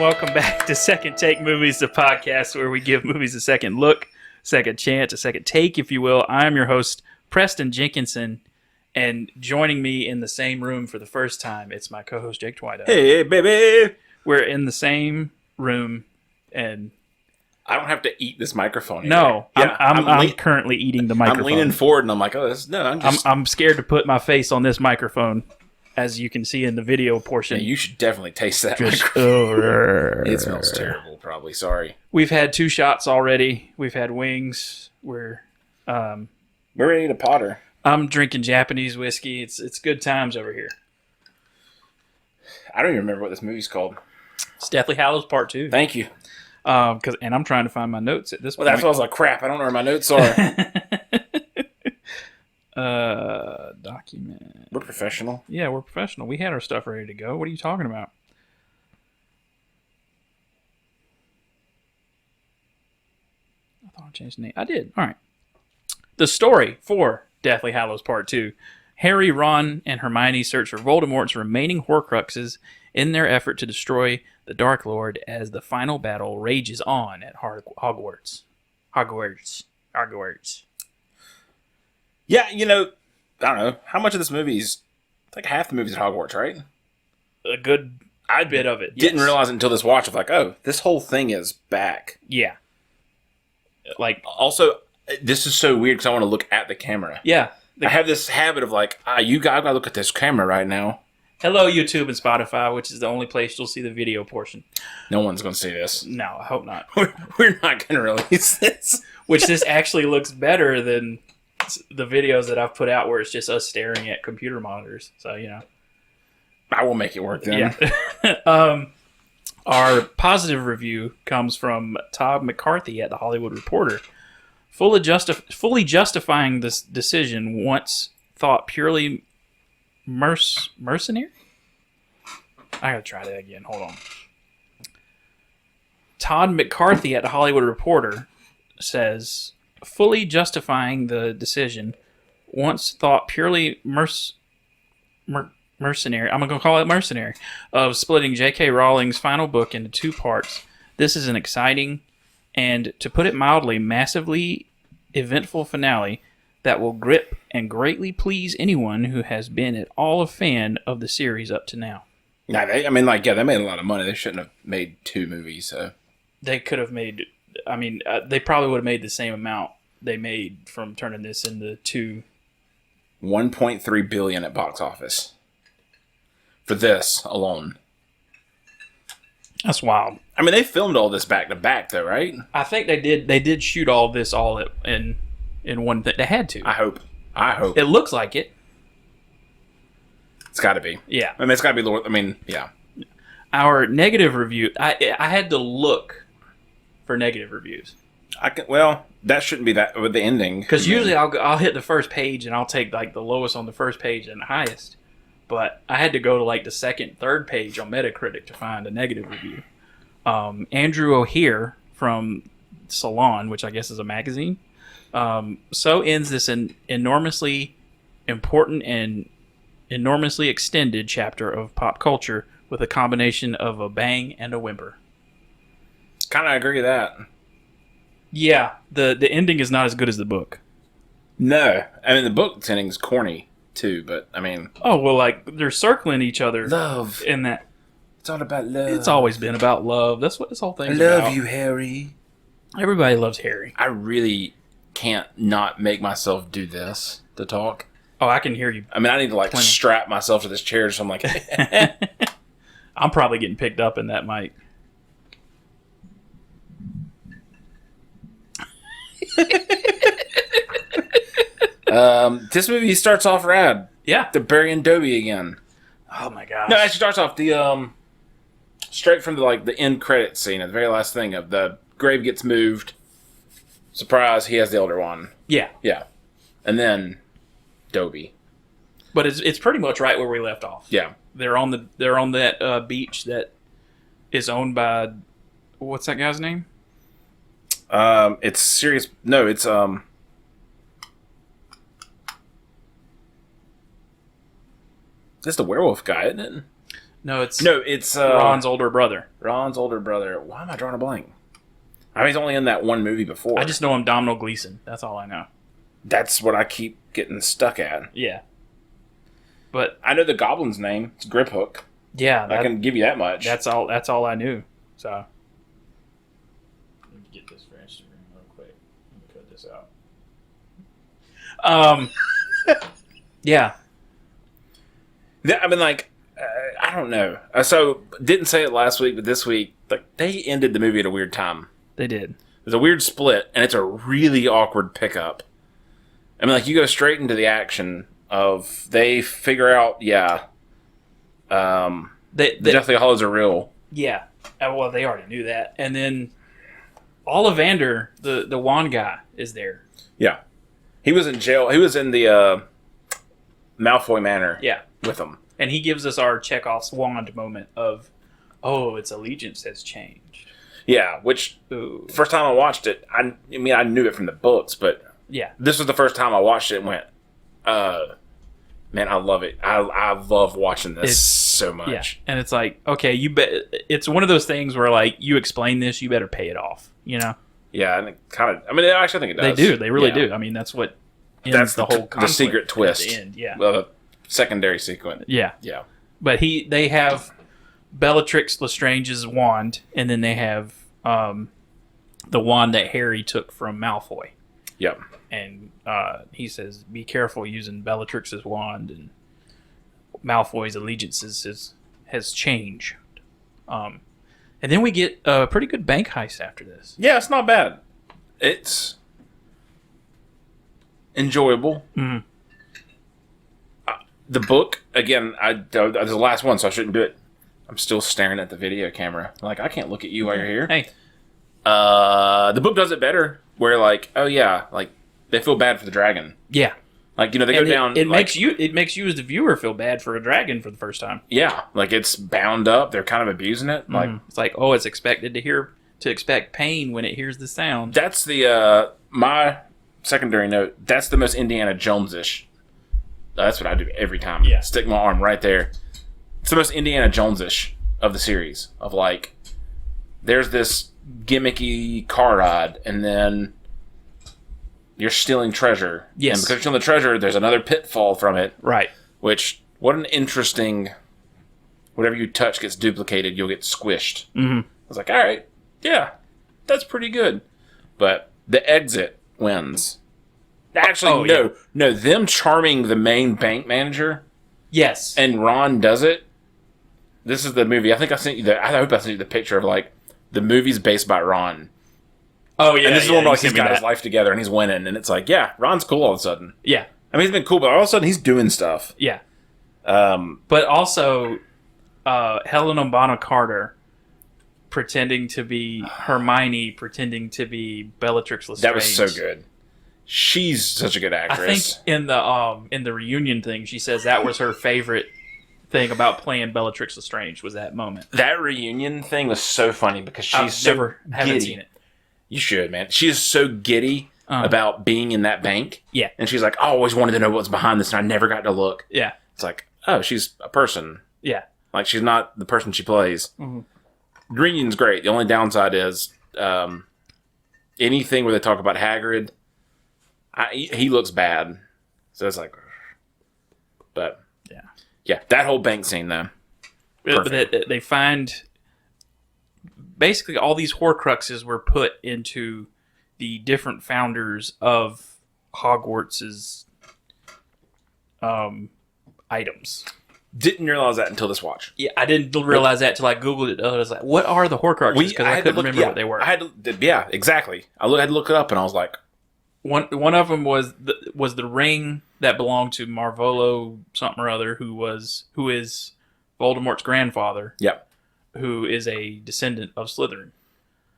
welcome back to Second Take Movies, the podcast where we give movies a second look, second chance, a second take, if you will. I am your host, Preston Jenkinson, and joining me in the same room for the first time, it's my co-host, Jake Twido. Hey, baby! We're in the same room, and... I don't have to eat this microphone. No, yeah, I'm currently eating the microphone. I'm leaning forward, and I'm like, I'm scared to put my face on this microphone, as you can see in the video portion. Yeah, you should definitely taste that microphone. It smells terrible, probably. Sorry. We've had 2 shots already. We've had wings. We're ready to potter. I'm drinking Japanese whiskey. It's good times over here. I don't even remember what this movie's called. It's Deathly Hallows Part 2. Thank you. And I'm trying to find my notes at this point. That's why I was like, crap, I don't know where my notes are. Document. We're professional. Yeah, we're professional. We had our stuff ready to go. What are you talking about? I thought I changed the name. I did. All right. The story for Deathly Hallows Part 2. Harry, Ron, and Hermione search for Voldemort's remaining Horcruxes in their effort to destroy the Dark Lord as the final battle rages on at Hogwarts. Yeah, I don't know. How much of this movie is... It's like half the movie's at Hogwarts, right? A good bit of it. Didn't realize it until this watch. I was like, oh, this whole thing is back. Yeah. Like... Also, this is so weird because I want to look at the camera. Yeah. I have this habit of like, you gotta look at this camera right now. Hello, YouTube and Spotify, which is the only place you'll see the video portion. No one's going to see this. No, I hope not. We're not going to release this. Which this actually looks better than the videos that I've put out where it's just us staring at computer monitors. So, I will make it work then. Yeah. Our positive review comes from Todd McCarthy at The Hollywood Reporter. Fully justifying this decision once thought purely mercenary? I gotta try that again. Hold on. Todd McCarthy at The Hollywood Reporter says, fully justifying the decision once thought purely mercenary, I'm going to call it mercenary, of splitting J.K. Rowling's final book into 2 parts. This is an exciting and, to put it mildly, massively eventful finale that will grip and greatly please anyone who has been at all a fan of the series up to now. Nah, they made a lot of money. They shouldn't have made 2 movies, so. They could have made, they probably would have made the same amount they made from turning this into 2. $1.3 billion at box office. For this alone. That's wild. They filmed all this back to back, though, right? I think they did. They did shoot all this all in one thing. They had to. I hope. It looks like it. It's got to be. Yeah. It's got to be Lord. Yeah. Our negative review. I had to look for negative reviews. That shouldn't be that with the ending. Because usually I'll hit the first page and I'll take like the lowest on the first page and the highest. But I had to go to like the second, third page on Metacritic to find a negative review. Andrew O'Hare from Salon, which I guess is a magazine, so ends this enormously important and enormously extended chapter of pop culture with a combination of a bang and a whimper. Kind of agree with that. Yeah, the ending is not as good as the book. No. The book's ending is corny, too, but, Oh, well, like, they're circling each other. Love. In that. It's all about love. It's always been about love. That's what this whole thing's about. about. I love you, Harry. Everybody loves Harry. I really can't not make myself do this to talk. Oh, I can hear you. I need to, strap myself to this chair so I'm like... I'm probably getting picked up in that mic. This movie starts off rad. Yeah. They're burying Dobby again. Oh my gosh. No, it actually starts off straight from the end credit scene at the very last thing of the grave gets moved. Surprise, he has the Elder Wand. Yeah. Yeah. And then Dobby. But it's pretty much right where we left off. Yeah. They're on that beach that is owned by, what's that guy's name? It's Sirius. No, it's It's the werewolf guy, isn't it? No, it's Ron's older brother. Ron's older brother. Why am I drawing a blank? I mean, he's only in that one movie before. I just know him Domhnall Gleeson. That's all I know. That's what I keep getting stuck at. Yeah. But I know the goblin's name. It's Griphook. Yeah. I can give you that much. That's all I knew. So. Let me get this for Instagram real quick. Let me cut this out. Yeah. I mean, like, I don't know. So, didn't say it last week, but this week, like, they ended the movie at a weird time. They did. There's a weird split, and it's a really awkward pickup. I mean, like, you go straight into the action of they figure out, the Deathly Hallows are real. Yeah. Well, they already knew that. And then Ollivander, the wand guy, is there. Yeah. He was in jail. He was in the Malfoy Manor. Yeah. With them. And he gives us our Chekhov's wand moment of, oh, its allegiance has changed. Yeah, which, Ooh. First time I watched it, I mean, I knew it from the books, but yeah, this was the first time I watched it and went, man, I love it. I love watching this so much. Yeah. And it's like, okay, it's one of those things where, like, you explain this, you better pay it off, you know? Yeah, and it kind of, I mean, I actually think it does. They do. They really do. I mean, that's what ends the whole conflict. The secret twist. At the end, yeah. The secondary sequence. Yeah. Yeah. But they have Bellatrix Lestrange's wand, and then they have the wand that Harry took from Malfoy. Yep. And he says, be careful using Bellatrix's wand, and Malfoy's allegiances has changed. And then we get a pretty good bank heist after this. Yeah, it's not bad. It's enjoyable. Mm-hmm. The book, again, this is the last one, so I shouldn't do it. I'm still staring at the video camera. Like, I can't look at you while you're here. Hey. The book does it better, where, like, oh yeah, like, they feel bad for the dragon. Yeah. Like, you know, they go down. It makes you as the viewer feel bad for a dragon for the first time. Yeah. Like, it's bound up. They're kind of abusing it. Mm-hmm. Like, it's like, oh, it's expected to expect pain when it hears the sound. That's the, my secondary note, that's the most Indiana Jones-ish. That's what I do every time. Yeah. Stick my arm right there. It's the most Indiana Jones-ish of the series. Of, like, there's this gimmicky car ride, and then you're stealing treasure. Yes. And because you're stealing the treasure, there's another pitfall from it. Right. Which, what an interesting... Whatever you touch gets duplicated, you'll get squished. Mm-hmm. I was like, all right, yeah, that's pretty good. But the exit wins. Actually, no, them charming the main bank manager. Yes. And Ron does it. This is the movie. I think I sent you I hope I sent you the picture of, like, the movie's based by Ron. Oh, yeah. And this is the one where, like, he's got that. his life together and he's winning. And it's like, yeah, Ron's cool all of a sudden. Yeah. I mean, he's been cool, but all of a sudden he's doing stuff. Yeah. But also, Helena Bonham Carter pretending to be Hermione, pretending to be Bellatrix Lestrange. That was so good. She's such a good actress. I think in the reunion thing, she says that was her favorite thing about playing Bellatrix Lestrange was that moment. That reunion thing was so funny because she's haven't seen it. You should, man. She is so giddy about being in that bank. Yeah. And she's like, I always wanted to know what's behind this, and I never got to look. Yeah. It's like, oh, she's a person. Yeah. Like, she's not the person she plays. Mm-hmm. The reunion's great. The only downside is anything where they talk about Hagrid, he looks bad. So it's like, but yeah, that whole bank scene though. But they find basically all these Horcruxes were put into the different founders of Hogwarts's items. Didn't realize that until this watch. Yeah, I didn't realize that until I googled it. I was like, "What are the Horcruxes?" Because I couldn't remember what they were. Yeah, exactly. I had to look it up, and I was like, one of them was the ring that belonged to Marvolo something or other, who is Voldemort's grandfather. Yep. Who is a descendant of Slytherin.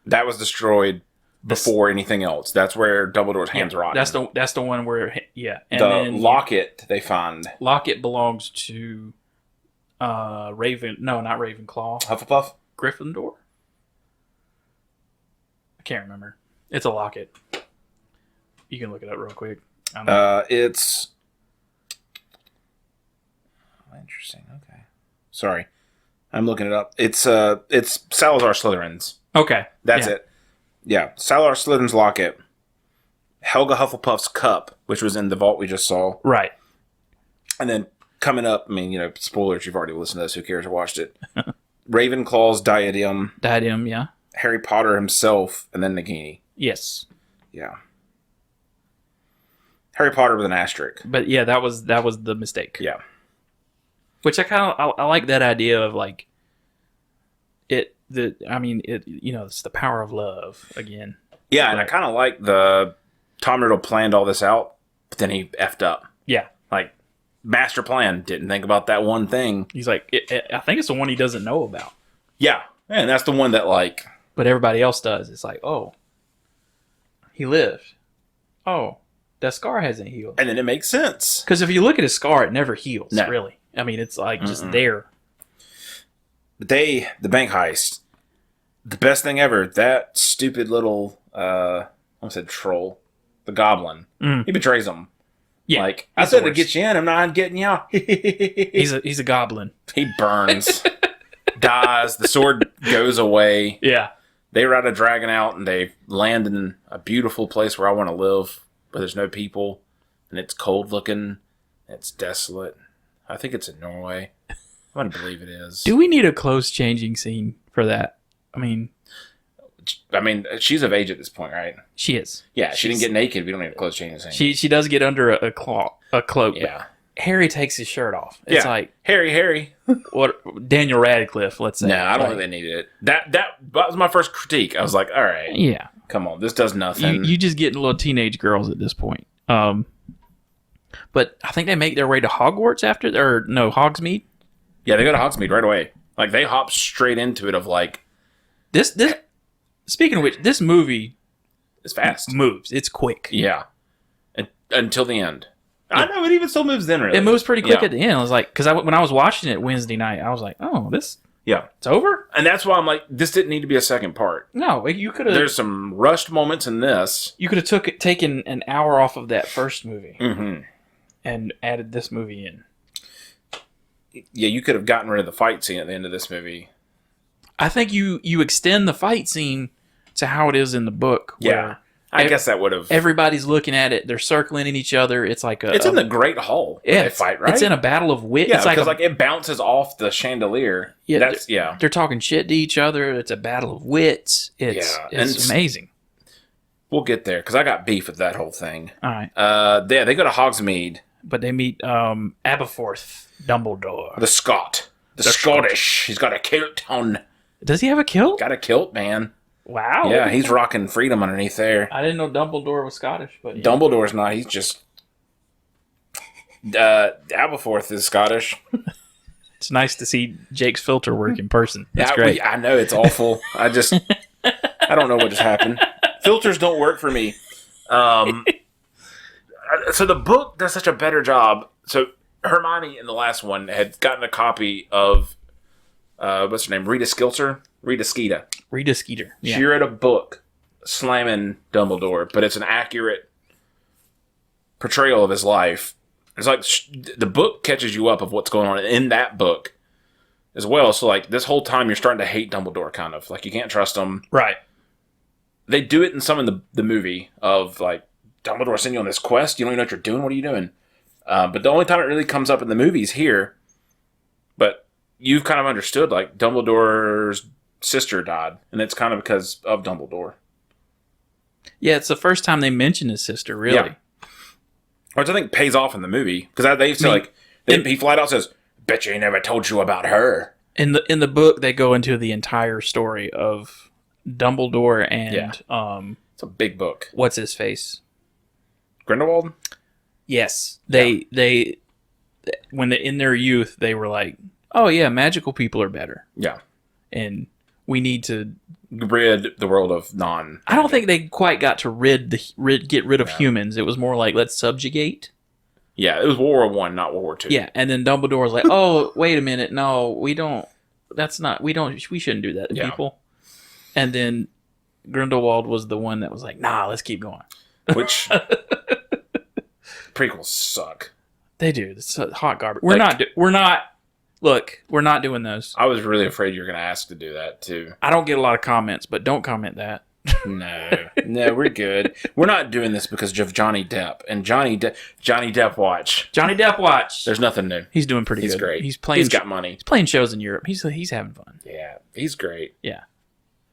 That was destroyed before anything else. That's where Dumbledore's hands rotten. That's the one where and the then locket they find. Locket belongs to not Ravenclaw. Hufflepuff? Gryffindor? I can't remember. It's a locket. You can look it up real quick. It's interesting. Okay. Sorry. I'm looking it up. It's Salazar Slytherin's. Okay. That's it. Yeah, Salazar Slytherin's locket. Helga Hufflepuff's cup, which was in the vault we just saw. Right. And then coming up, I mean, spoilers, you've already listened to this, who cares, or watched it. Ravenclaw's diadem. Diadem, yeah. Harry Potter himself, and then Nagini. Yes. Yeah. Harry Potter with an asterisk. But yeah, that was the mistake. Yeah. Which I like that idea of like it's the power of love again. Yeah, and I kind of like the Tom Riddle planned all this out, but then he effed up. Yeah. Like, master plan, didn't think about that one thing. He's like, I think it's the one he doesn't know about. Yeah, and that's the one that, like... But everybody else does. It's like, oh, he lived. Oh, that scar hasn't healed. And then it makes sense. Because if you look at his scar, it never heals, No. really. I mean, it's like just there. But the bank heist, the best thing ever, that stupid little, I almost said troll, the goblin, he betrays them. Yeah, like, I said to get you in, I'm not getting you out. he's a goblin. He burns, dies, the sword goes away. Yeah. They ride a dragon out and they land in a beautiful place where I want to live, but there's no people, and it's cold looking, it's desolate. I think it's in Norway. I wouldn't believe it is. Do we need a clothes changing scene for that? I mean, she's of age at this point, right? she is. Yeah, she didn't get naked. We don't need a clothes changing scene. She does get under a cloak. Yeah. Harry takes his shirt off. It's like Harry. what Daniel Radcliffe, let's say. No, I don't think they needed it. That was my first critique. I was like, all right. Yeah. Come on, this does nothing. You just getting little teenage girls at this point. But I think they make their way to Hogwarts after, or no, Hogsmeade. Yeah, they go to Hogsmeade right away. Like, they hop straight into it of like... This. Speaking of which, this movie... It's fast. Moves. It's quick. Yeah. Until the end. Yeah. I know, it even still moves then, really. It moves pretty quick at the end. I was like... Because when I was watching it Wednesday night, I was like, oh, this... Yeah. It's over? And that's why I'm like, this didn't need to be a second part. No, you could have... There's some rushed moments in this. You could have taken an hour off of that first movie. Mm-hmm. And added this movie in. Yeah, you could have gotten rid of the fight scene at the end of this movie. I think you extend the fight scene to how it is in the book. Yeah, I guess that would have... Everybody's looking at it. They're circling in each other. It's like It's in the Great Hall. Yeah, they fight, right? It's in a battle of wit. Yeah, it's because it bounces off the chandelier. Yeah, they're talking shit to each other. It's a battle of wits. It's amazing. We'll get there, because I got beef with that whole thing. All right. Yeah, they go to Hogsmeade. But they meet Aberforth Dumbledore. The Scot. The Scottish. He's got a kilt on. Does he have a kilt? Got a kilt, man. Wow. Yeah, he's rocking freedom underneath there. I didn't know Dumbledore was Scottish, but yeah. Dumbledore's not. He's just... Aberforth is Scottish. It's nice to see Jake's filter work in person. That's great. I know, it's awful. I don't know what just happened. Filters don't work for me. So the book does such a better job. So Hermione in the last one had gotten a copy of what's her name? Rita Skeeter. Yeah. She read a book slamming Dumbledore, but it's an accurate portrayal of his life. It's like the book catches you up of what's going on in that book as well. So like this whole time you're starting to hate Dumbledore, kind of like you can't trust him. Right. They do it in some of the movie of like, Dumbledore sent you on this quest. You don't even know what you're doing. What are you doing? But the only time it really comes up in the movie is here. But you've kind of understood, like, Dumbledore's sister died. And it's kind of because of Dumbledore. Yeah, it's the first time they mention his sister, really. Yeah. Which I think pays off in the movie. Because they say, he flat out says, bet you he never told you about her. In the book, they go into the entire story of Dumbledore and... It's a big book. What's his face? Grindelwald? Yes. They when in their youth they were like, "Oh yeah, magical people are better." Yeah. And we need to rid the world of non. I don't think they quite got to get rid of humans. It was more like, let's subjugate. Yeah, it was World War I, not World War II. Yeah, and then Dumbledore was like, "Oh, wait a minute. No, we don't. We shouldn't do that to people." And then Grindelwald was the one that was like, "Nah, let's keep going." Which prequels suck. They do. It's hot garbage. We're not Look, we're not doing those. I was really afraid you were going to ask to do that, too. I don't get a lot of comments, but don't comment that. No, we're good. We're not doing this because of Johnny Depp. And Johnny Depp watch. Johnny Depp watch. There's nothing new. He's doing pretty good. He's great. He's got money. He's playing shows in Europe. He's having fun. Yeah, he's great. Yeah.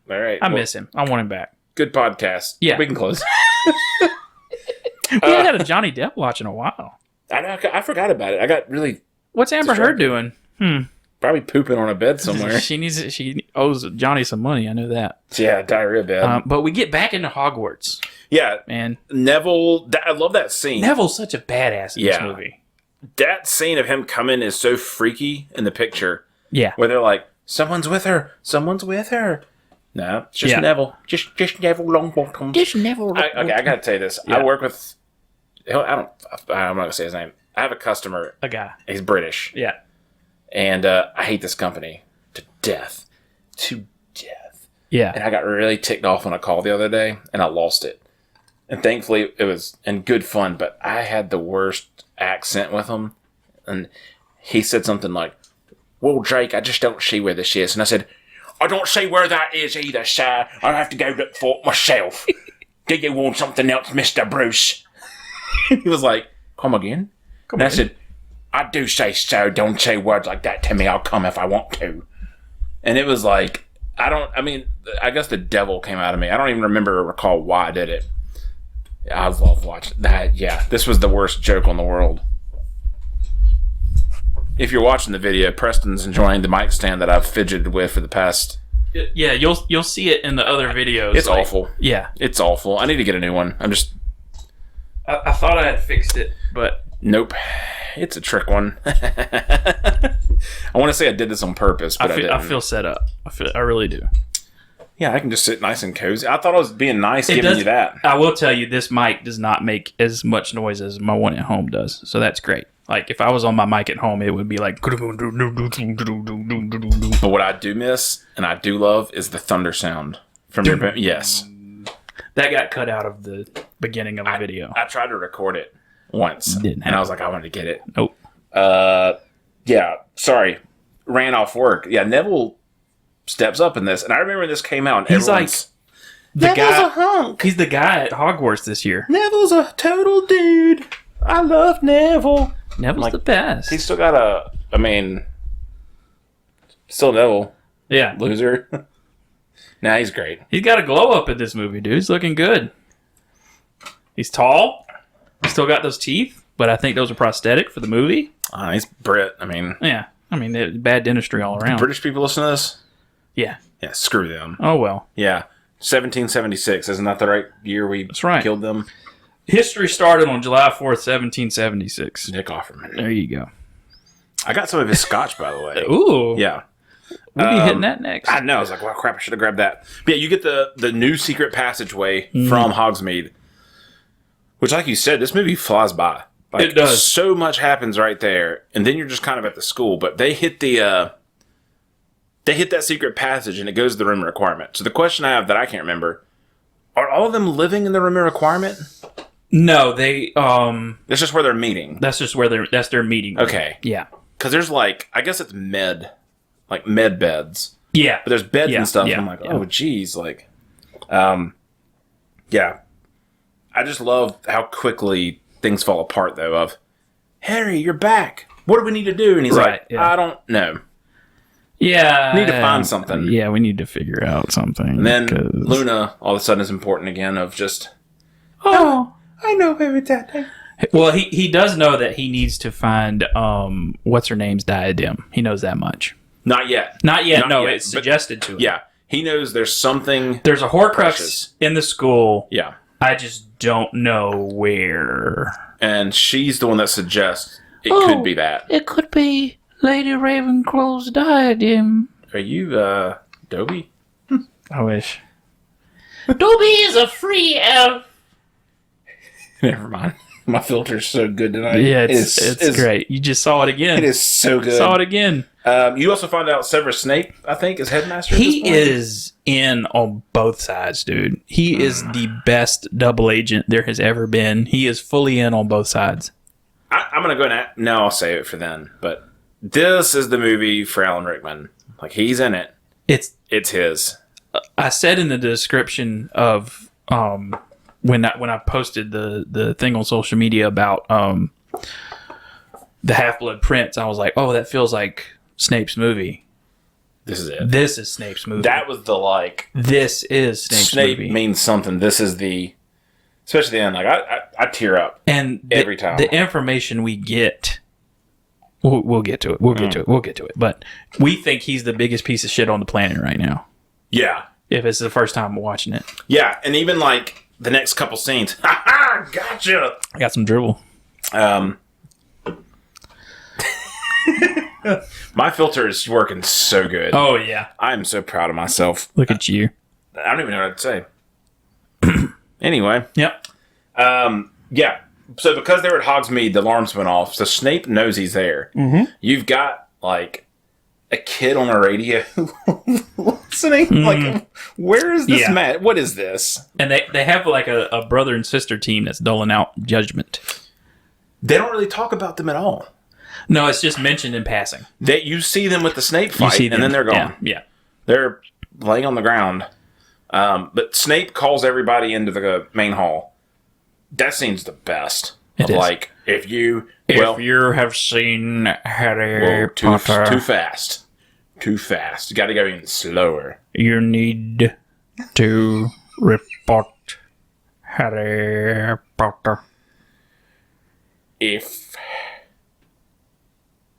All right. I miss him. I want him back. Good podcast. Yeah. We can close. We haven't had a Johnny Depp watch in a while. I know. I forgot about it. I got really... What's Amber Heard doing? Probably pooping on a bed somewhere. She owes Johnny some money. I know that. Yeah, diarrhea bed. But we get back into Hogwarts. Yeah. Man. Neville... I love that scene. Neville's such a badass in this movie. That scene of him coming is so freaky in the picture. Yeah. Where they're like, someone's with her. Someone's with her. No, it's just Neville. Just Neville Longbottom. Just Neville. Okay, I gotta tell you this. Yeah. I work with... I'm not gonna say his name. I have a customer. A guy. He's British. Yeah. And I hate this company to death. To death. Yeah. And I got really ticked off on a call the other day, and I lost it. And thankfully, it was in good fun, but I had the worst accent with him. And he said something like, well, Jake, I just don't see where this is. And I said, I don't see where that is either, sir. I'll have to go look for it myself. Do you want something else, Mr. Bruce? He was like, come again? And I said, I do say so. Don't say words like that to me. I'll come if I want to. And it was like, I guess the devil came out of me. I don't even remember or recall why I did it. I love watching that. Yeah, this was the worst joke on the world. If you're watching the video, Preston's enjoying the mic stand that I've fidgeted with for the past... Yeah, you'll see it in the other videos. It's awful. Yeah. It's awful. I need to get a new one. I thought I had fixed it, but... Nope. It's a trick one. I want to say I did this on purpose, but I didn't. I feel set up. I really do. Yeah, I can just sit nice and cozy. I thought I was being nice giving you that. I will tell you, this mic does not make as much noise as my one at home does, so that's great. Like, if I was on my mic at home, it would be like... But what I do miss, and I do love, is the thunder sound from your... Yes. That got cut out of the beginning of the video. I tried to record it once, Didn't and I was like, I wanted to get it. Nope. Yeah, sorry. Ran off work. Yeah, Neville steps up in this, and I remember this came out, and he's like... Neville's a hunk. He's the guy at Hogwarts this year. Neville's a total dude. I love Neville. Neville's the best. He's still got still Neville. Yeah. Loser. Nah, he's great. He's got a glow up in this movie, dude. He's looking good. He's tall. He's still got those teeth, but I think those are prosthetic for the movie. He's Brit. Yeah. Bad dentistry all around. British people listen to this? Yeah. Yeah, screw them. Oh, well. Yeah. 1776. Isn't that the right year we killed them? History started on July 4th, 1776. Nick Offerman. There you go. I got some of his scotch, by the way. Ooh. Yeah. We'll be hitting that next. I know. I was like, well, crap, I should have grabbed that. But yeah, you get the new secret passageway from Hogsmeade. Which, like you said, this movie flies by. Like, it does. So much happens right there. And then you're just kind of at the school. But they hit that secret passage and it goes to the room of requirement. So the question I have that I can't remember, are all of them living in the room of requirement? No, they... That's just where they're meeting. That's just where that's their meeting room. Okay. Yeah. Because there's I guess it's med beds. Yeah. But there's beds and stuff. Yeah. And I'm like, oh, geez. Yeah. I just love how quickly things fall apart, though, of, Harry, you're back. What do we need to do? And he's I don't know. Yeah. We need to find something. Yeah, we need to figure out something. And then Luna, all of a sudden, is important again of just, oh, I know every time. Well, he does know that he needs to find what's her name's diadem. He knows that much. Not yet. Not yet. It's suggested to him. Yeah, he knows there's something. There's a Horcrux precious in the school. Yeah, I just don't know where. And she's the one that suggests it could be that. It could be Lady Ravenclaw's diadem. Are you Dobby? I wish. Dobby is a free elf. Never mind. My filter's so good tonight. Yeah, it's great. You just saw it again. It is so good. Saw it again. You also find out Severus Snape, I think, is headmaster. He is in on both sides, dude. He is the best double agent there has ever been. He is fully in on both sides. I'm going to go now. I'll save it for then. But this is the movie for Alan Rickman. Like, he's in it. It's his. I said in the description of when I posted the thing on social media about the Half-Blood Prince, I was like, oh, that feels like Snape's movie. This is it. This is Snape's movie. That was the, like... This is Snape's movie. Snape means something. This is the... Especially the end. Like, I tear up every time. The information we get... We'll get to it. We'll get to it. But we think he's the biggest piece of shit on the planet right now. Yeah. If it's the first time watching it. Yeah, and even, like, the next couple scenes. Ha ha! Gotcha! I got some dribble. My filter is working so good. Oh, yeah. I am so proud of myself. Look at you. I don't even know what to say. Anyway. Yep. Yeah. So because they were at Hogsmeade, the alarms went off. So Snape knows he's there. Mm-hmm. You've got, like, a kid on a radio listening. Mm-hmm. Like, where is this man? What is this? And they have, like, a brother and sister team that's doling out judgment. They don't really talk about them at all. No, it's just mentioned in passing. That you see them with the Snape fight, and then they're gone. Yeah. They're laying on the ground. But Snape calls everybody into the main hall. That scene's the best. It is. Like, if you have seen Harry Potter... Too fast. You gotta go even slower. You need to report Harry Potter. If...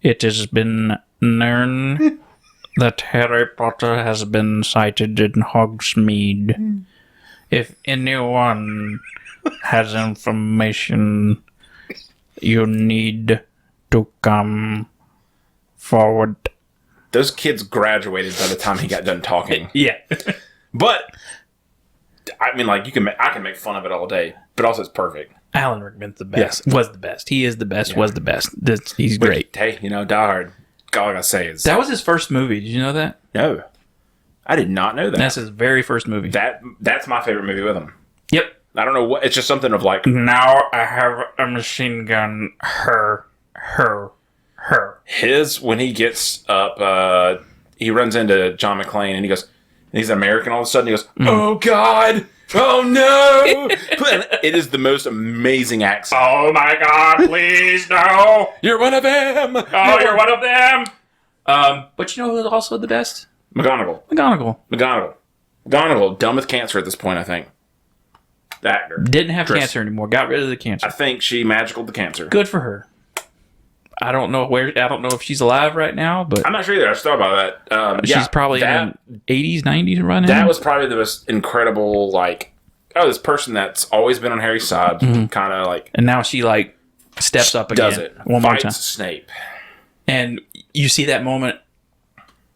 It has been known that Harry Potter has been sighted in Hogsmeade. If anyone has information, you need to come forward. Those kids graduated by the time he got done talking. Yeah. But, I mean, like, I can make fun of it all day, but also it's perfect. Alan Rickman's the best. Yeah. Was the best. He is the best. Yeah. Was the best. He's great. Hey, Die Hard. All I gotta say is that was his first movie. Did you know that? No, I did not know that. That's his very first movie. That's my favorite movie with him. Yep. I don't know what. It's just something of like. Now I have a machine gun. Her. His when he gets up, he runs into John McClane and he goes. And he's American. All of a sudden, he goes, "Oh God." Oh no! It is the most amazing accent. Oh my God! Please no! You're one of them. Oh, you're one of them. But you know who's also the best? McGonagall. Done with cancer at this point, I think. The actor didn't have cancer anymore. Got rid of the cancer. I think she magicaled the cancer. Good for her. I don't know if she's alive right now, but I'm not sure either. I just thought about that. She's probably in 80s, 90s right now. That was probably the most incredible, like, this person that's always been on Harry's side, kind of like, and now she like steps up again, does it one more time. Snape, and you see that moment.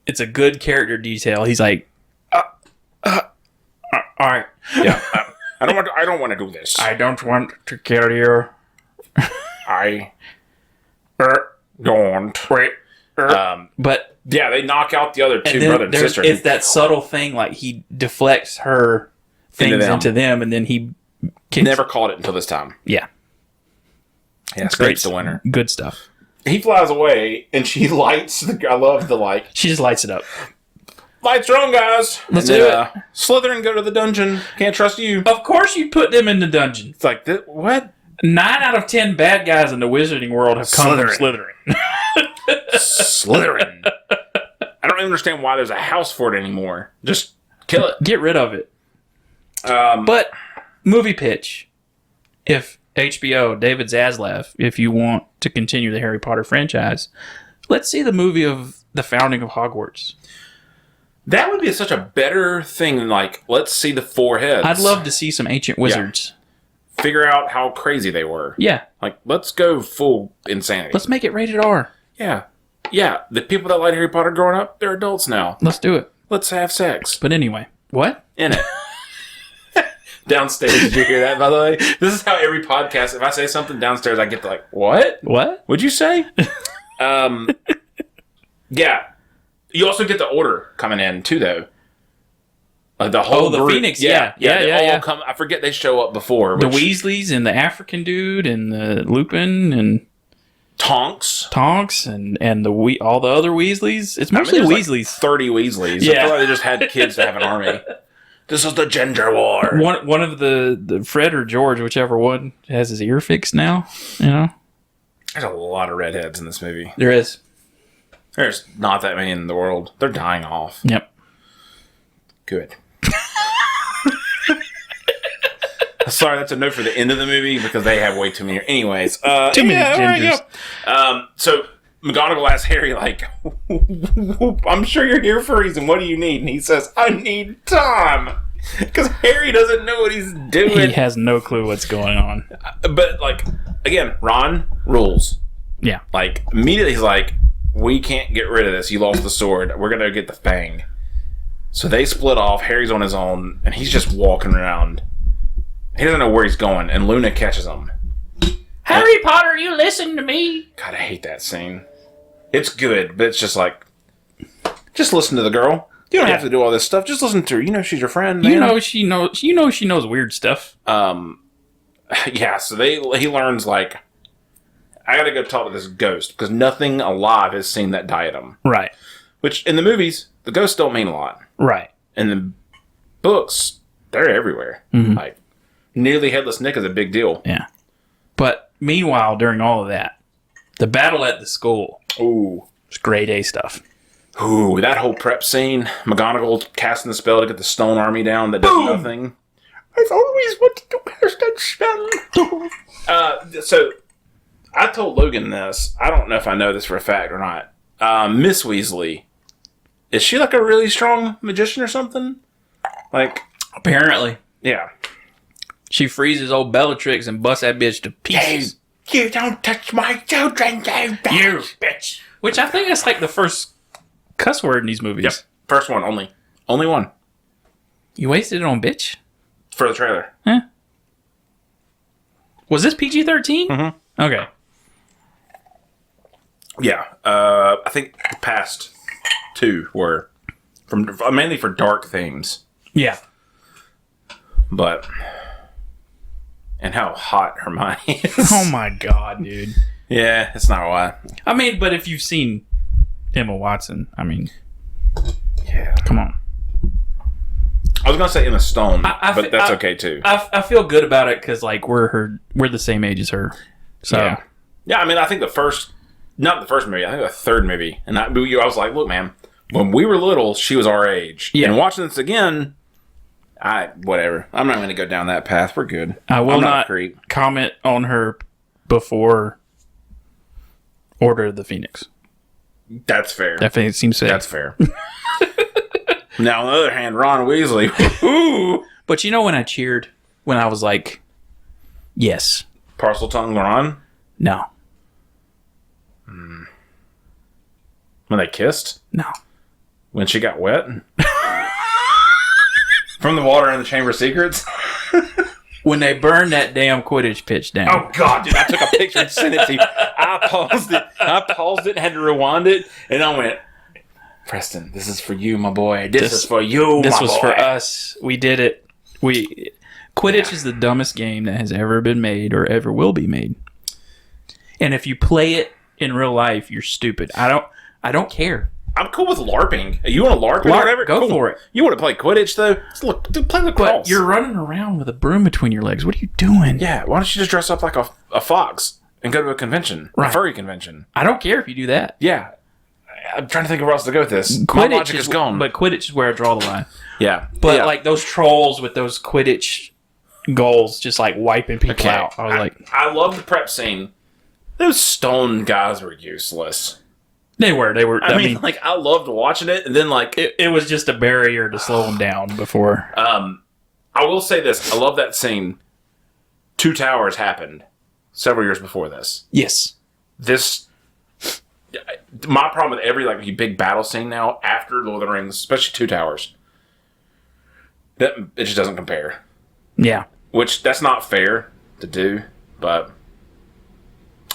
It's a good character detail. He's like, all right, yeah. I don't want to do this. I don't want to kill you. Don't. Wait. But yeah, they knock out the other two brother and sister. It's that subtle thing, like he deflects her things into them, and then he never caught it until this time. Yeah. Yeah, Snape's the winner. Good stuff. He flies away, and she lights. I love the like. She just lights it up. Lights are on, guys. Let's do it. Slytherin, go to the dungeon. Can't trust you. Of course, you put them in the dungeon. It's like what? 9 out of 10 bad guys in the wizarding world have come from Slytherin. Slytherin. I don't understand why there's a house for it anymore. Just kill it. Get rid of it. But movie pitch. If HBO, David Zaslav, if you want to continue the Harry Potter franchise, let's see the movie of the founding of Hogwarts. That would be such a better thing than, like, let's see the 4 heads. I'd love to see some ancient wizards. Yeah. Figure out how crazy they were. Yeah. Like, let's go full insanity. Let's make it rated R. Yeah. Yeah. The people that liked Harry Potter growing up, they're adults now. Let's do it. Let's have sex. But anyway. What? In it. Downstairs, did you hear that, by the way? This is how every podcast, if I say something downstairs, I get to like, what? What? What'd you say? Yeah. You also get the Order coming in, too, though. The whole the group. Phoenix, yeah. Come, I forget they show up before. The Weasleys and the African dude and the Lupin and Tonks. and all the other Weasleys. It's mostly there's Weasleys. Like 30 Weasleys. Yeah. I feel like they just had kids to have an army. This is the Ginger War. One of the Fred or George, whichever one, has his ear fixed now. You know, There's a lot of redheads in this movie. there is. There's not that many in the world. They're dying off. Yep. Good. Sorry, that's a note for the end of the movie because they have way too many. Anyways, Too many gingers. So McGonagall asks Harry, like, "I'm sure you're here for a reason. What do you need?" And he says, "I need time," because Harry doesn't know what he's doing. He has no clue what's going on. But like, again, Ron rules. Yeah. Like immediately, he's like, "We can't get rid of this. You lost the sword. We're gonna get the fang." So they split off. Harry's on his own, and he's just walking around. He doesn't know where he's going, and Luna catches him. Harry Potter, you listen to me. God, I hate that scene. It's good, but it's just like, just listen to the girl. You don't have to do all this stuff. Just listen to her. You know she's your friend, man. You know she knows. You know she knows weird stuff. Yeah. So he learns like, I gotta go talk to this ghost because nothing alive has seen that diadem. Right. Which in the movies, the ghosts don't mean a lot. Right. In the books, they're everywhere. Mm-hmm. Like, nearly headless Nick is a big deal. Yeah. But meanwhile, during all of that, the battle at the school Ooh. was grade A stuff. Ooh, that whole prep scene, McGonagall casting the spell to get the stone army down that does nothing. I've always wanted to cast that spell. So, I told Logan this. I don't know if I know this for a fact or not. Miss Weasley, is she like a really strong magician or something? Like, Apparently. yeah. She freezes old Bellatrix and busts that bitch to pieces. You don't touch my children, you bitch. You bitch. Which I think is like the first cuss word in these movies. Yep. First one, only. Only one. You wasted it on bitch? For the trailer. Huh? Was this PG-13? Mm-hmm. Okay. Yeah. I think the past two were mainly for dark themes. Yeah. But... And how hot Hermione is. Oh my god, dude. Yeah, it's not why. I mean, but if you've seen Emma Watson, I mean... Yeah. Come on. I was going to say Emma Stone, but that's okay too. I feel good about it because, like, we're the same age as her. So. Yeah, I mean, I think not the first movie, I think the third movie. And I was like, look, man, when we were little, she was our age. Yeah. And watching this again... whatever. I'm not going to go down that path. We're good. I will not comment on her before Order of the Phoenix. That's fair. That seems fair. That's fair. Now, on the other hand, Ron Weasley. Ooh. But you know when I cheered? When I was like, yes. Parcel tongue Ron? No. When they kissed? No. When she got wet? From the water in the Chamber of Secrets? When they burned that damn Quidditch pitch down. Oh, God, dude. I took a picture and sent it to you. I paused it, had to rewind it, and I went, Preston, this is for you, my boy. This is for you, my boy. This was for us. We did it. Quidditch is the dumbest game that has ever been made or ever will be made. And if you play it in real life, you're stupid. I don't care. I'm cool with LARPing. You want to LARP or whatever? Go for it. You want to play Quidditch, though? Look, dude, play lacrosse. But you're running around with a broom between your legs. What are you doing? Yeah, why don't you just dress up like a fox and go to a convention? Right. A furry convention. I don't care if you do that. Yeah. I'm trying to think of where else to go with this. My logic is gone. But Quidditch is where I draw the line. Yeah. But like those trolls with those Quidditch goals just like wiping people out. I was like... I love the prep scene. Those stone guys were useless. They were. I mean, like, I loved watching it, and then, like... It was just a barrier to slow them down before... I will say this. I love that scene. Two Towers happened several years before this. Yes. My problem with every, like, big battle scene now, after Lord of the Rings, especially Two Towers, it just doesn't compare. Yeah. Which, that's not fair to do, but...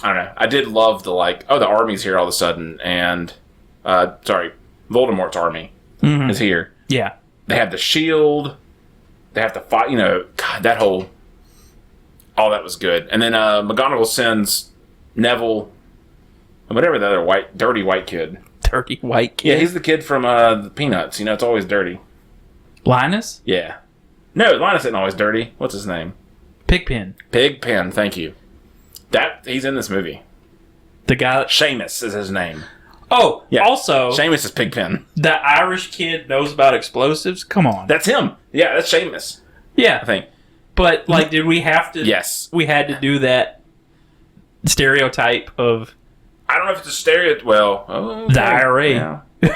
I don't know. I did love the the army's here all of a sudden, and Voldemort's army is here. Yeah. They have the shield. They have to fight. God, all that was good. And then McGonagall sends Neville Whatever the other dirty white kid. Dirty white kid. Yeah, he's the kid from the Peanuts. You know, it's always dirty. Linus? Yeah. No, Linus isn't always dirty. What's his name? Pigpen. Pigpen, thank you. He's in this movie. The guy... Seamus is his name. Oh, yeah. Also... Seamus is Pigpen. That Irish kid knows about explosives? Come on. That's him. Yeah, that's Seamus. Yeah. I think. But, like, did we have to... Yes. We had to do that stereotype of... I don't know if it's a stereotype. Well... Okay. The IRA. Yeah. I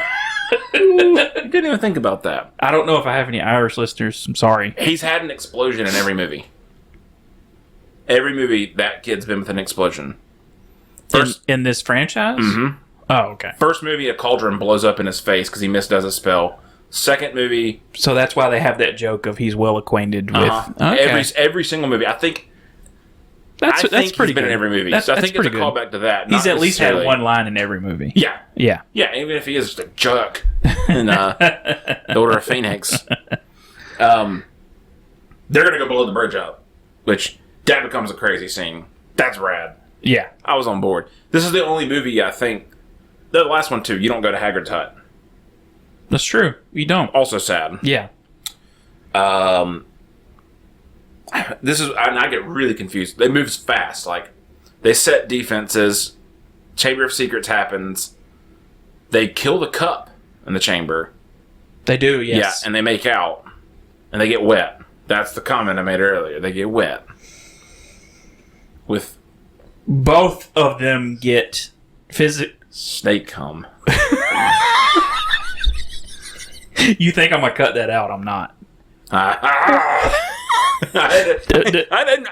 didn't even think about that. I don't know if I have any Irish listeners. I'm sorry. He's had an explosion in every movie. Every movie, that kid's been with an explosion. In this franchise? Mm-hmm. Oh, okay. First movie, a cauldron blows up in his face because he misdoes a spell. Second movie... So that's why they have that joke of he's well acquainted with... Okay. Every single movie. I think... That's pretty he's been good. in every movie. So I think it's a callback to that. He's at least had one line in every movie. Yeah. Yeah. Yeah, even if he is just a jerk in The Order of Phoenix. They're going to go blow the bridge up, which that becomes a crazy scene. That's rad. Yeah. I was on board. This is the only movie, I think... The last one, too. You don't go to Hagrid's hut. That's true. You don't. Also sad. Yeah. This is... And I get really confused. They move fast. Like, they set defenses. Chamber of Secrets happens. They kill the cup in the chamber. They do, yes. Yeah, and they make out. And they get wet. That's the comment I made earlier. They get wet. With... Both of them get snake cum. You think I'm going to cut that out? I'm not. I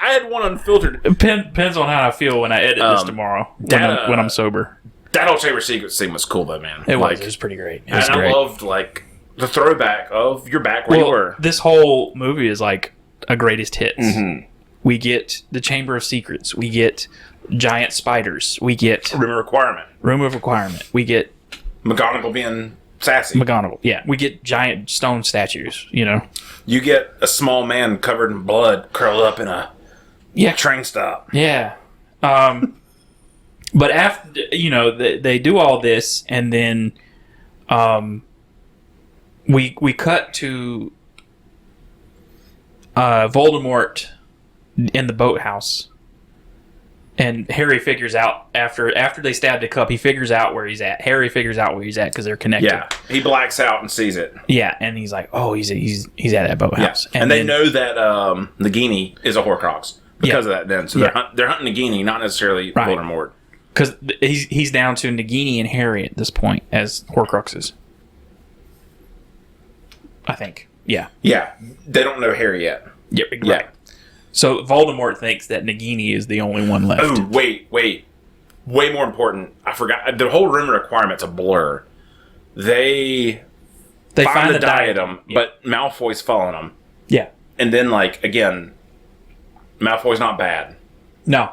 had one unfiltered. Depends on how I feel when I edit this tomorrow. When I'm sober. That whole Chamber Secret scene was cool, though, man. It was pretty great. It was and great. I loved, like, the throwback of you're back where you were. This whole movie is like a greatest hits. Mm-hmm. We get the Chamber of Secrets. We get giant spiders. We get Room of Requirement. We get McGonagall being sassy. Yeah. We get giant stone statues, you know. You get a small man covered in blood curled up in a train stop. Yeah. But after, you know, they do all this, and then we cut to Voldemort in the boathouse. And Harry figures out, after they stab the cup, he figures out where he's at. Harry figures out where he's at because they're connected. Yeah, he blacks out and sees it. Yeah, and he's like, oh, he's at that boathouse. Yeah. And they know that Nagini is a Horcrux because of that then. So they're hunting Nagini, not necessarily Voldemort. Because he's down to Nagini and Harry at this point as Horcruxes. I think. Yeah. Yeah. They don't know Harry yet. Yep. Right. Yeah. So Voldemort thinks that Nagini is the only one left. Oh, wait. Way more important. I forgot. The whole Room of Requirement's a blur. They find the diadem, but Malfoy's following them. Yeah. And then, like, again, Malfoy's not bad. No.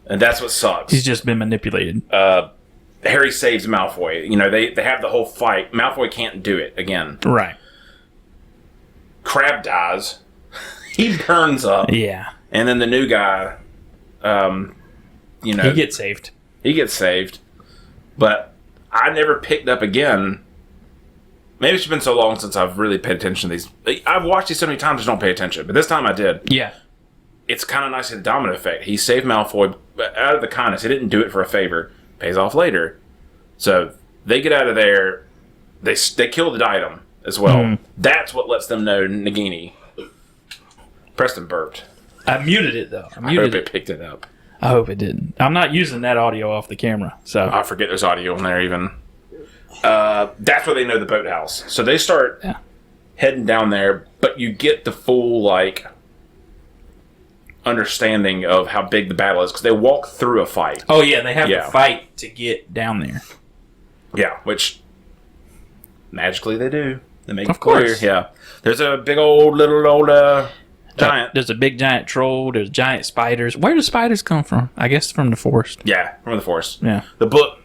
And that's what sucks. He's just been manipulated. Harry saves Malfoy. You know, they have the whole fight. Malfoy can't do it again. Right. Crabbe dies. He burns up. Yeah. And then the new guy, you know... He gets saved. But I never picked up again. Maybe it's been so long since I've really paid attention to these. I've watched these so many times I don't pay attention. But this time I did. Yeah. It's kind of nice in the domino effect. He saved Malfoy out of the kindness. He didn't do it for a favor. Pays off later. So they get out of there. They kill the diadem as well. Mm. That's what lets them know Nagini. Preston burped. I muted it, though. I hope it picked it up. I hope it didn't. I'm not using that audio off the camera. So I forget there's audio in there even. That's where they know the boathouse. So they start heading down there, but you get the full, like, understanding of how big the battle is because they walk through a fight. Oh, yeah. They have to fight to get down there. Yeah, which magically they do. They make it clear. Course. Yeah. There's a big old giant. There's a big giant troll. There's giant spiders. Where do spiders come from? I guess from the forest. Yeah, from the forest. Yeah. The book.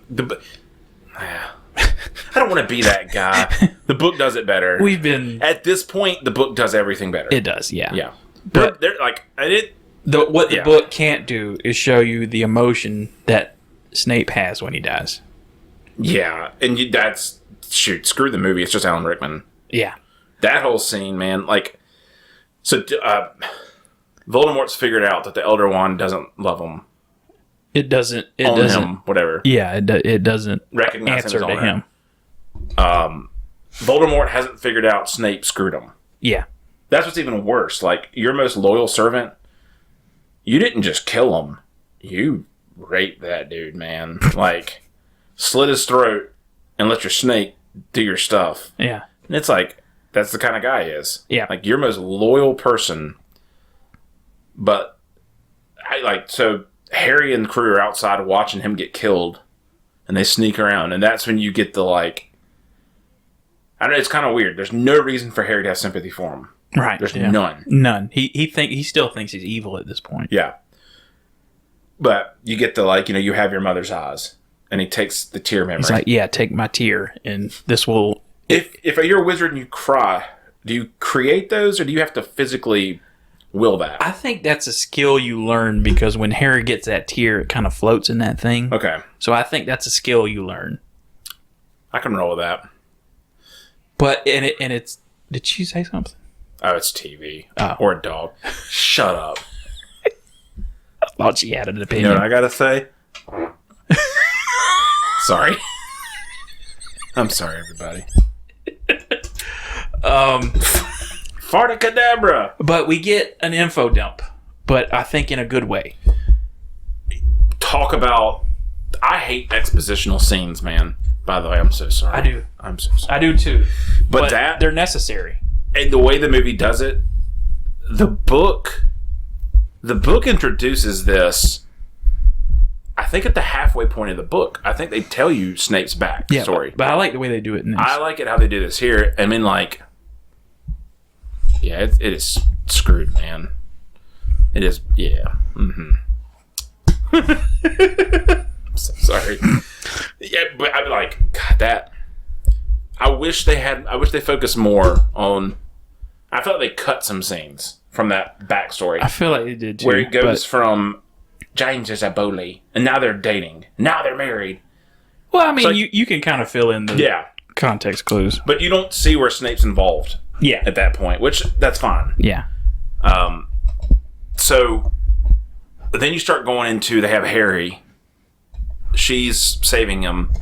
I don't want to be that guy. The book does it better. At this point, the book does everything better. It does, yeah. Yeah. But they're like what the book can't do is show you the emotion that Snape has when he dies. Yeah, and that's screw the movie. It's just Alan Rickman. Yeah, that whole scene, man. Like, so Voldemort's figured out that the Elder Wand doesn't love him. It doesn't. Him, whatever. Yeah, it doesn't recognize answer him as to him. Voldemort hasn't figured out Snape screwed him. Yeah, that's what's even worse. Like, your most loyal servant, you didn't just kill him. You raped that dude, man. Like, slit his throat and let your snake do your stuff. Yeah. And it's like, that's the kind of guy he is. Yeah. Like, your most loyal person. But, so Harry and the crew are outside watching him get killed. And they sneak around. And that's when you get the, like, I don't know, it's kind of weird. There's no reason for Harry to have sympathy for him. Right. There's none. None. He still thinks he's evil at this point. Yeah. But you get the, like, you have your mother's eyes. And he takes the tear memory. He's like, yeah, take my tear, and this will... If you're a wizard and you cry, do you create those, or do you have to physically will that? I think that's a skill you learn, because when Harry gets that tear, it kind of floats in that thing. Okay. So I think that's a skill you learn. I can roll with that. But, it's... Did you say something? Oh, it's TV. Oh. Or a dog. Shut up. I thought she had an opinion. You know what I gotta say? Sorry. I'm sorry, everybody. Farticadabra! But we get an info dump, but I think in a good way. Talk about... I hate expositional scenes, man. By the way, I'm so sorry. I do. I'm so sorry. I do too. But that... They're necessary. And the way the movie does it, the book introduces this, I think, at the halfway point of the book. I think they tell you Snape's backstory. But I like the way they do it in this. I like it how they do this here. I mean, like, yeah, it is screwed, man. It is, yeah. Mm-hmm. I'm so sorry. Yeah, but I'm like, God, that... I wish they focused more on... I felt like they cut some scenes from that backstory. I feel like they did too. Where it goes from James is a bully, and now they're dating, now they're married. Well, I mean, like, you can kind of fill in the context clues. But you don't see where Snape's involved at that point, which, that's fine. Yeah. So, then you start going into, they have Harry. She's saving him.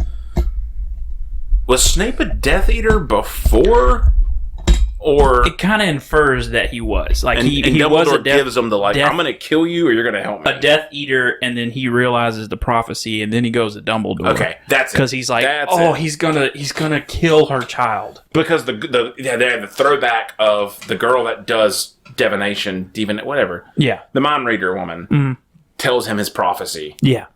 Was Snape a Death Eater before? Or it kind of infers that he was. Like, and he Dumbledore was a gives him the, like, I'm going to kill you or you're going to help me. A Death Eater, and then he realizes the prophecy, and then he goes to Dumbledore. Okay, that's it. Because he's like, he's gonna kill her child. Because they have the throwback of the girl that does divination, whatever. Yeah. The mind reader woman tells him his prophecy. Yeah.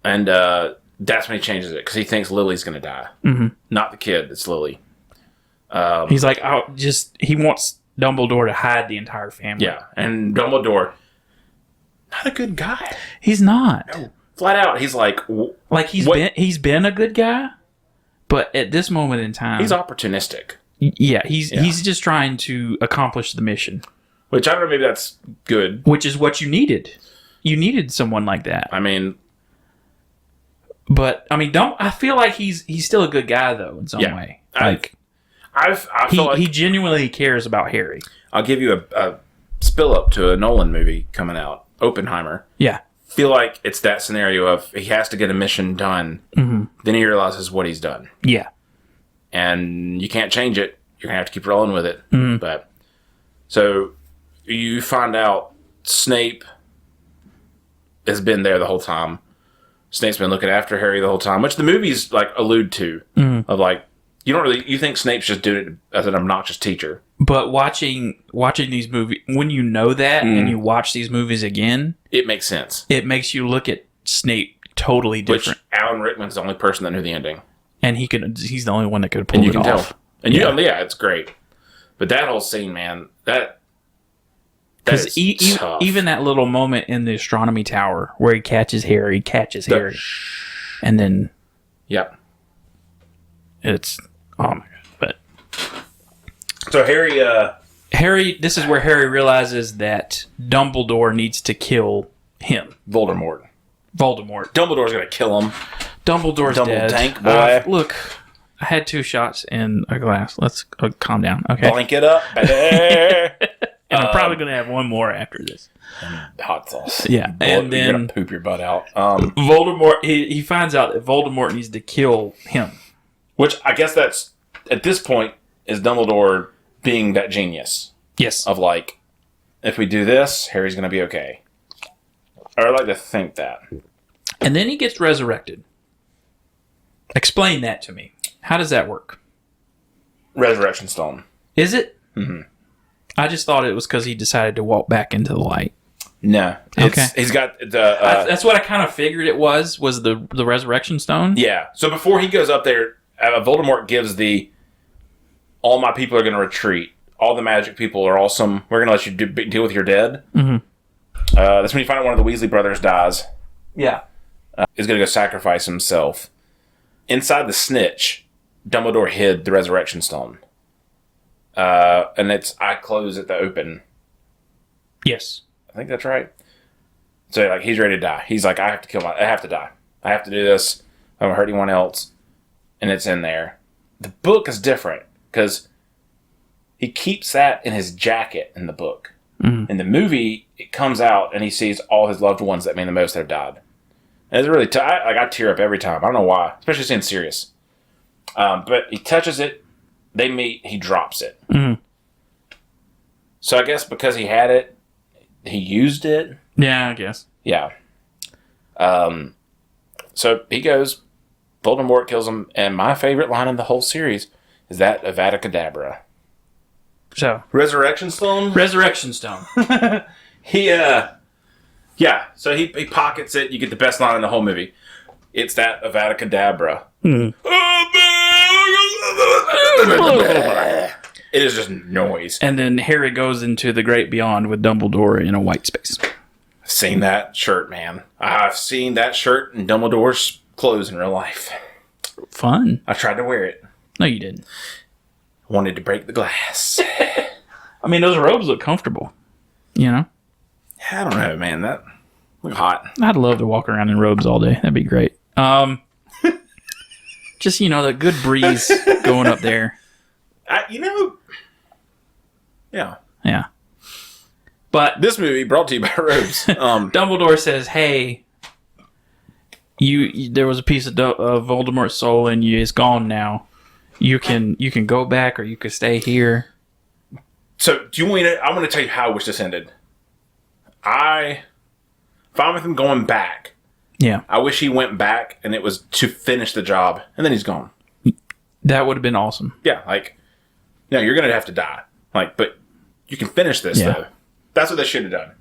And that's when he changes it, because he thinks Lily's going to die. Mm-hmm. Not the kid, it's Lily. He's like, he wants Dumbledore to hide the entire family. Yeah, and Dumbledore, not a good guy. He's not. No, flat out, he's like, he's been a good guy, but at this moment in time, he's opportunistic. Yeah, he's just trying to accomplish the mission. Which I don't know, maybe that's good. Which is what you needed. You needed someone like that. I mean, but I mean, I feel like he's still a good guy though in some way. Like. I feel like he genuinely cares about Harry. I'll give you a spill up to a Nolan movie coming out, Oppenheimer. Yeah. Feel like it's that scenario of he has to get a mission done, then he realizes what he's done. Yeah. And you can't change it. You're going to have to keep rolling with it. But so you find out Snape has been there the whole time. Snape's been looking after Harry the whole time, which the movies like allude to of like, you think Snape's just doing it as an obnoxious teacher. But watching these movies, when you know that and you watch these movies again, it makes sense. It makes you look at Snape totally different. Which Alan Rickman's the only person that knew the ending. And he's the only one that could pull it off. Tell. And it's great. But that whole scene, man, that is tough. Even that little moment in the astronomy tower where he catches Harry, and then it's oh my god! But so Harry, this is where Harry realizes that Dumbledore needs to kill him, Voldemort. Voldemort. Dumbledore's gonna kill him. Dumbledore's dead. Tank boy. Look, I had 2 shots in a glass. Let's calm down. Okay. Blink it up, baby. And I'm probably gonna have one more after this. Hot sauce. Yeah, and you're then gonna poop your butt out. Voldemort. He finds out that Voldemort needs to kill him. Which I guess that's at this point is Dumbledore being that genius Yes. of like, if we do this, Harry's gonna be okay. I like to think that. And then he gets resurrected. Explain that to me. How does that work? Resurrection Stone. Is it? Mm-hmm. I just thought it was because he decided to walk back into the light. No. Okay. He's got the... that's what I kind of figured it was the Resurrection Stone. Yeah. So before he goes up there, Voldemort gives all my people are going to retreat. All the magic people are awesome. We're going to let you deal with your dead. Mm-hmm. That's when you find out one of the Weasley brothers dies. Yeah. Is going to go sacrifice himself. Inside the snitch, Dumbledore hid the Resurrection Stone. And it's eye closed at the open. Yes. I think that's right. So like he's ready to die. He's like, I have to die. I have to do this. I don't hurt anyone else. And it's in there. The book is different because he keeps that in his jacket in the book. Mm-hmm. In the movie, it comes out and he sees all his loved ones that mean the most have died. And it's really I tear up every time. I don't know why, especially seeing Sirius. But he touches it. They meet. He drops it. Mm-hmm. So I guess because he had it, he used it. Yeah, I guess. Yeah. So he goes. Voldemort kills him, and my favorite line in the whole series is that Avada Kedavra. So Resurrection Stone. Resurrection Stone. So he pockets it. You get the best line in the whole movie. It's that Avada Kedavra. Mm. It is just noise. And then Harry goes into the great beyond with Dumbledore in a white space. I've seen that shirt, man. I've seen that shirt in Dumbledore's clothes in real life. Fun. I tried to wear it. No, you didn't. Wanted to break the glass. I mean, those robes look comfortable. You know? I don't know, man. That look hot. I'd love to walk around in robes all day. That'd be great. Just, the good breeze going up there. Yeah. Yeah. But This movie brought to you by robes. Dumbledore says, hey, there was a piece of Voldemort's soul in you. It's gone now. You can go back or you can stay here. So, do you want me to... I want to tell you how I wish this ended. Fine with him going back. Yeah. I wish he went back and it was to finish the job. And then he's gone. That would have been awesome. Yeah, you're going to have to die. But you can finish this, though. That's what they should have done.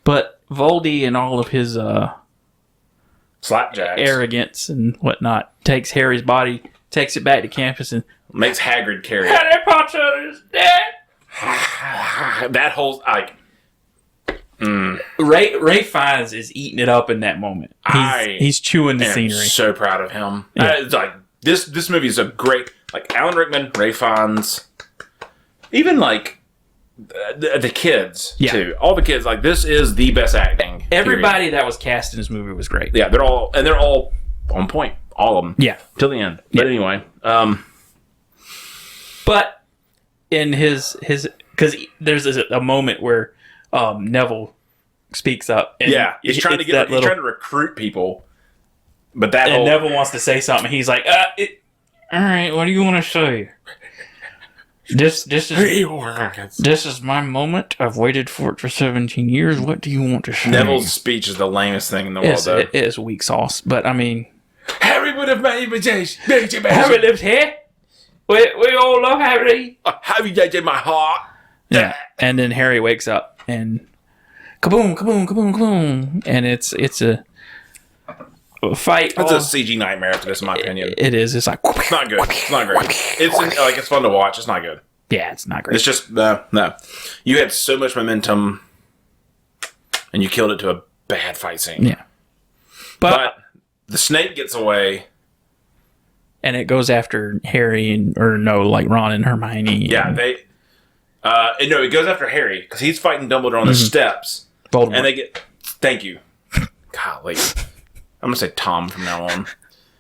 But Voldy and all of his Slapjacks. arrogance and whatnot takes Harry's body, takes it back to campus, and Makes Hagrid carry it. Harry Potter is dead. That whole... Ray Fiennes is eating it up in that moment. He's chewing the scenery. I'm so proud of him. Yeah. It's this movie is a great... Alan Rickman, Ray Fiennes, even the kids, too. All the kids, this is the best acting. Everybody that was cast in this movie was great. Yeah, they're all on point. All of them. Yeah. Till the end. But anyway. But in his because there's a moment where Neville speaks up. And he's trying to recruit people. But Neville wants to say something. He's like, all right, what do you want to say? This is my moment. I've waited for it for 17 years. What do you want to say? Neville's speech is the lamest thing in the world, though. It is weak sauce, but I mean... Harry would have made me Harry lives here. We all love Harry. Harry died in my heart. Yeah, and then Harry wakes up and kaboom, kaboom, kaboom, kaboom, and it's a fight. It's a CG nightmare after this, in my opinion. It is. It's like... It's not good. It's not great. It's fun to watch. It's not good. Yeah, it's not great. It's just, no. You had so much momentum, and you killed it to a bad fight scene. Yeah. But the snake gets away. And it goes after Harry Ron and Hermione. Yeah, it goes after Harry, because he's fighting Dumbledore on the steps. Voldemort. And they get... Thank you. Golly. I'm going to say Tom from now on.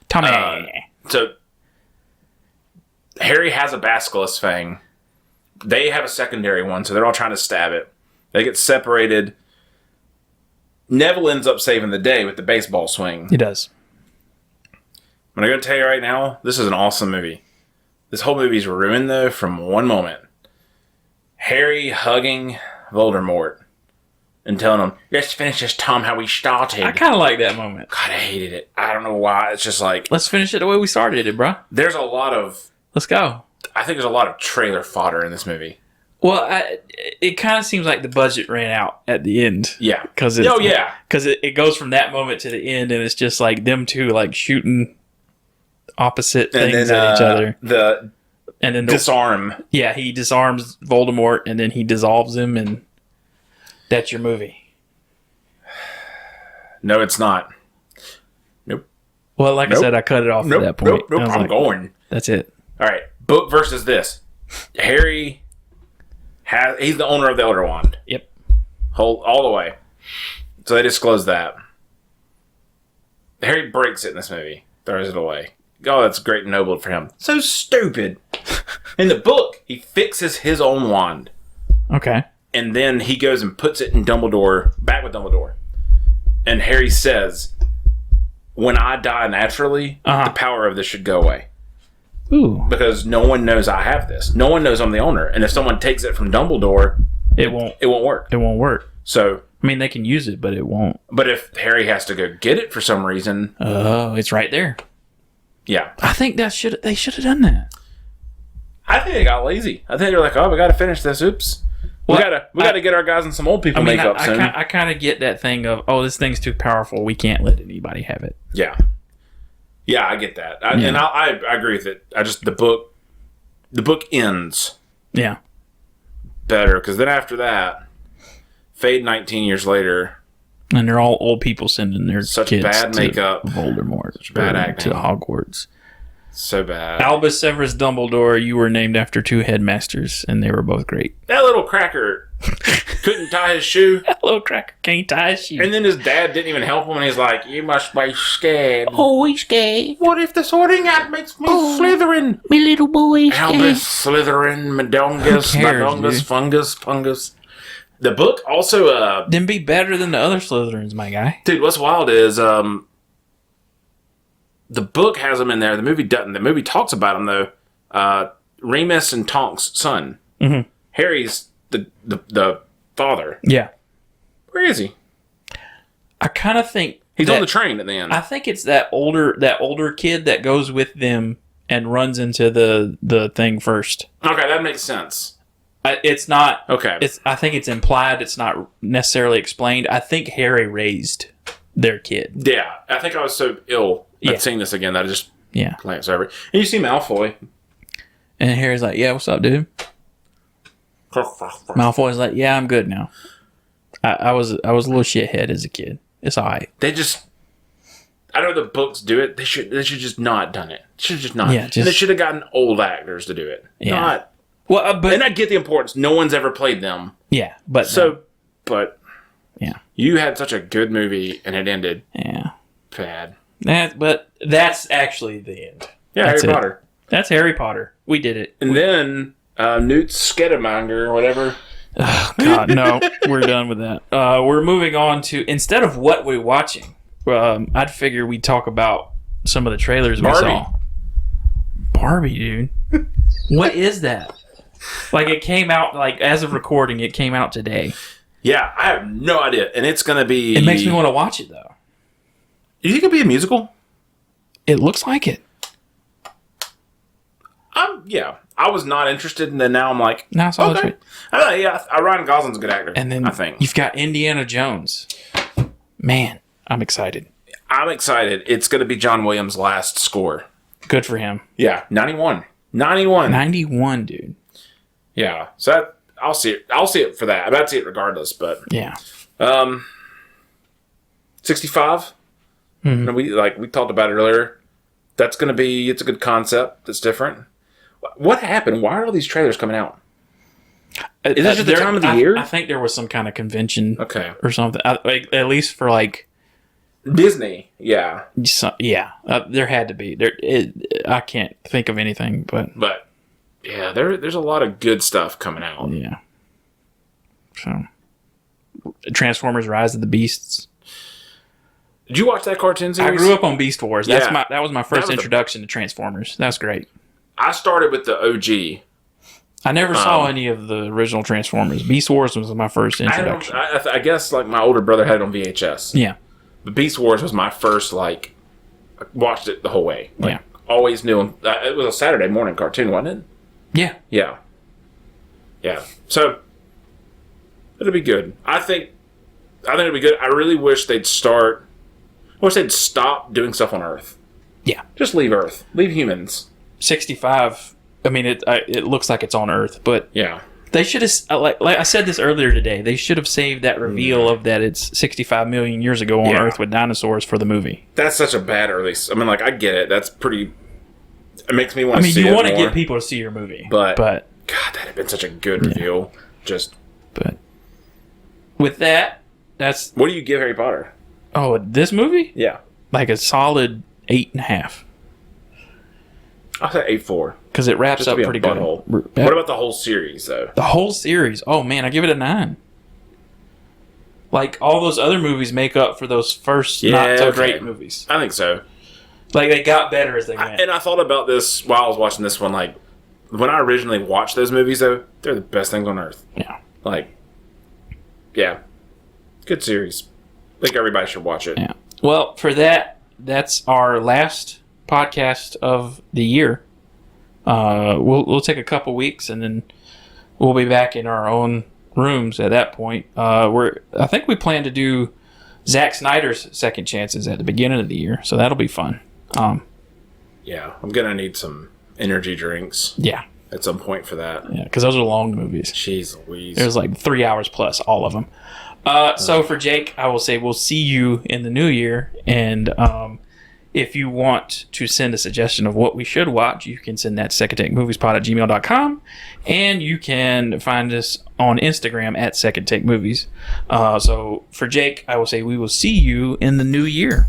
Tommy. So, Harry has a basilisk fang. They have a secondary one, so they're all trying to stab it. They get separated. Neville ends up saving the day with the baseball swing. He does. I'm going to tell you right now, this is an awesome movie. This whole movie's ruined, though, from one moment. Harry hugging Voldemort and telling him, let's finish this, Tom, how we started. I kind of like that moment. God, I hated it. I don't know why. It's just like... Let's finish it the way we started it, bro. There's a lot of... Let's go. I think there's a lot of trailer fodder in this movie. Well, it kind of seems like the budget ran out at the end. Yeah. Because it goes from that moment to the end, and it's just like them two like shooting opposite things at each other. And then disarm. Yeah, he disarms Voldemort, and then he dissolves him, and that's your movie. No, it's not. Nope. Well, like I said, I cut it off at that point. Nope. I'm going. That's it. All right. Book versus this. Harry he's the owner of the Elder Wand. Yep. All the way. So they disclose that. Harry breaks it in this movie. Throws it away. Oh, that's great and noble for him. So stupid. In the book, he fixes his own wand. Okay. And then he goes and puts it in Dumbledore, back with Dumbledore. And Harry says, when I die naturally, the power of this should go away. Ooh. Because no one knows I have this. No one knows I'm the owner. And if someone takes it from Dumbledore, it won't work. It won't work. So, I mean, they can use it, but it won't. But if Harry has to go get it for some reason, oh, it's right there. Yeah. I think they should have done that. I think they got lazy. I think they're like, oh, we got to finish this. Oops. We got to get our guys in some old people makeup soon. I kind of get that thing of, oh, this thing's too powerful. We can't let anybody have it. Yeah. Yeah, I get that. And I agree with it. The book ends. Yeah. Better, because then after that, fade 19 years later. And they're all old people sending their such kids bad makeup. to Voldemort. Such bad acting. To Hogwarts. So bad. Albus Severus Dumbledore, you were named after 2 headmasters, and they were both great. That little cracker couldn't tie his shoe. That little cracker can't tie his shoe. And then his dad didn't even help him, and he's like, you must be scared. Oh, he's scared. What if the sorting hat makes me Slytherin? My little boy scared. Albus, Slytherin, Madongus, Fungus. The book also... Then be better than the other Slytherins, my guy. Dude, what's wild is... the book has him in there. The movie doesn't. The movie talks about him, though. Remus and Tonk's son. Mm-hmm. Harry's the father. Yeah. Where is he? I kind of think... He's on the train at the end. I think it's that older kid that goes with them and runs into the thing first. Okay, that makes sense. It's not... Okay. I think it's implied. It's not necessarily explained. I think Harry raised their kid. Yeah. I think I was so ill at seeing this again that I just glanced over. And you see Malfoy. And Harry's like, yeah, what's up, dude? Malfoy's like, yeah, I'm good now. I was a little shithead as a kid. It's all right. They just... I know the books do it. They should just not done it. Should have just not. Yeah, and they should have gotten old actors to do it. Yeah. Not... Well, and I get the importance. No one's ever played them. Yeah, but... But... Yeah. You had such a good movie, and it ended... Yeah. Bad. But that's actually the end. Yeah, that's Harry Potter. That's Harry Potter. We did it. And then Newt Scamander or whatever. Oh, God, no. We're done with that. We're moving on to... Instead of what we're watching, I'd figure we'd talk about some of the trailers we saw. Barbie, dude. What is that? Like, it came out, like, as of recording, it came out today. Yeah, I have no idea. And it's going to be... It makes me want to watch it, though. You think it'll be a musical? It looks like it. Yeah. I was not interested, and then now I'm like, now it's all okay. Ryan Gosling's a good actor. And then I think you've got Indiana Jones. Man, I'm excited. I'm excited. It's going to be John Williams' last score. Good for him. Yeah, 91, dude. Yeah, so I'll see it. I'll see it for that. I'm about to see it regardless, but yeah. 65. Mm-hmm. We talked about it earlier. That's going to be. It's a good concept. It's different. What happened? Why are all these trailers coming out? Is this just the time of the year? I think there was some kind of convention, or something. At least for like Disney, yeah. Yeah, there had to be. I can't think of anything, but yeah, there's a lot of good stuff coming out. Yeah. So, Transformers: Rise of the Beasts. Did you watch that cartoon series? I grew up on Beast Wars. That was my first was introduction to Transformers. That's great. I started with the OG. I never saw any of the original Transformers. Beast Wars was my first introduction. I guess like my older brother had it on VHS. Yeah. But Beast Wars was my first, like, I watched it the whole way. Like, always knew. It was a Saturday morning cartoon, wasn't it? Yeah. Yeah. Yeah. So, it'll be good. I think it'll be good. I really wish they'd stop doing stuff on Earth. Yeah. Just leave Earth. Leave humans. 65. I mean, it looks like it's on Earth, but yeah, they should have, like I said this earlier today, they should have saved that reveal of that it's 65 million years ago on Earth with dinosaurs for the movie. That's such a bad early. I mean, like, I get it. That's pretty. It makes me want to see it. I mean, you want to get people to see your movie, but God, that'd have been such a good reveal. But with that's what do you give Harry Potter? Oh, this movie? Yeah, like a solid 8.5. I'll say 8.4 because it wraps up pretty good. What about the whole series, though? The whole series? Oh man, I give it a 9. Like all those other movies make up for those first not so great movies. I think so. Like they got better as they went. And I thought about this while I was watching this one. Like when I originally watched those movies, though, they're the best things on earth. Yeah. Like, yeah, good series. I think everybody should watch it. Yeah. Well, for that's our last podcast of the year. We'll take a couple weeks and then we'll be back in our own rooms at that point. I think we plan to do Zack Snyder's Second Chances at the beginning of the year, so that'll be fun. Yeah, I'm gonna need some energy drinks. Yeah, at some point for that. Yeah, because those are long movies. Jeez Louise, there's like 3 hours plus, all of them. So for Jake, I will say we'll see you in the new year, and if you want to send a suggestion of what we should watch, you can send that to secondtakemoviespod@gmail.com, and you can find us on Instagram at Second Take Movies. So for Jake, I will say we will see you in the new year.